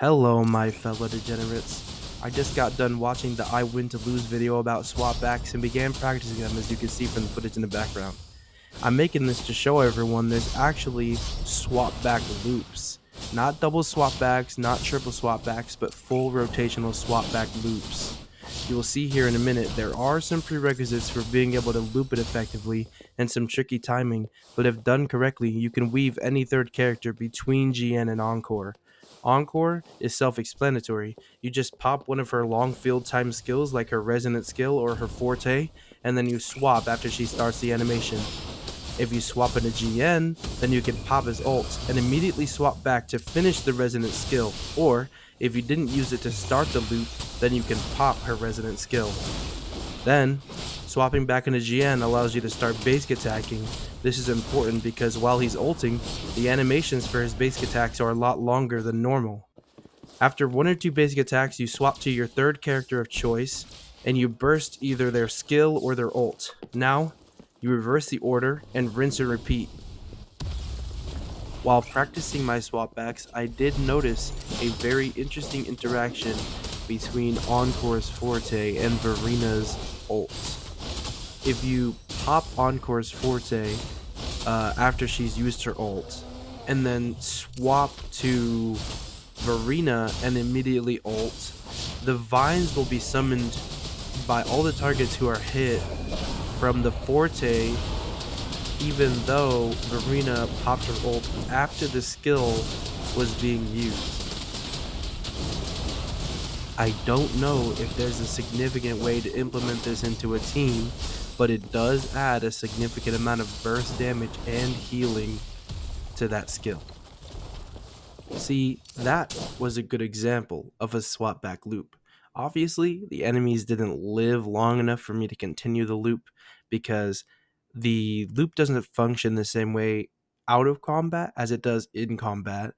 Hello, my fellow degenerates. I just got done watching the I Win to Lose video about swapbacks and began practicing them, as you can see from the footage in the background. I'm making this to show everyone there's actually swapback loops. Not double swapbacks, not triple swapbacks, but full rotational swapback loops. You will see here in a minute there are some prerequisites for being able to loop it effectively and some tricky timing, but if done correctly, you can weave any third character between GN and Encore. Encore is self-explanatory. You just pop one of her long field time skills like her resonant skill or her forte, and then you swap after she starts the animation. If you swap in a GN, then you can pop his ult and immediately swap back to finish the resonant skill, or if you didn't use it to start the loop, then you can pop her resonant skill. Then, swapping back into GN allows you to start basic attacking. This is important because while he's ulting, the animations for his basic attacks are a lot longer than normal. After one or two basic attacks, you swap to your third character of choice, and you burst either their skill or their ult. Now, you reverse the order and rinse and repeat. While practicing my swapbacks, I did notice a very interesting interaction between Encore's Forte and Verina's ult. If you pop Encore's Forte after she's used her ult, and then swap to Verina and immediately ult, the vines will be summoned by all the targets who are hit from the Forte, even though Verina popped her ult after the skill was being used. I don't know if there's a significant way to implement this into a team, but it does add a significant amount of burst damage and healing to that skill. See, that was a good example of a swapback loop. Obviously, the enemies didn't live long enough for me to continue the loop because the loop doesn't function the same way out of combat as it does in combat,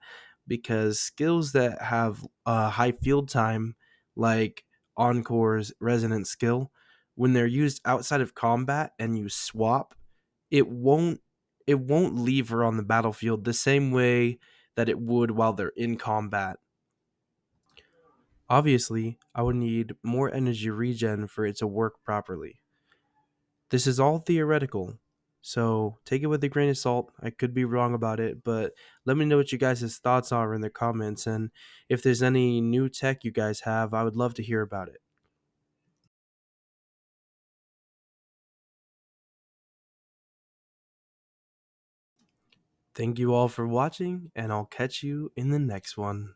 because skills that have high field time, like Encore's resonant skill, when they're used outside of combat and you swap, it won't it won't leave her on the battlefield the same way that it would while they're in combat. Obviously, I would need more energy regen for it to work properly. This is all theoretical, so take it with a grain of salt. I could be wrong about it, but let me know what you guys' thoughts are in the comments, and if there's any new tech you guys have, I would love to hear about it. Thank you all for watching, and I'll catch you in the next one.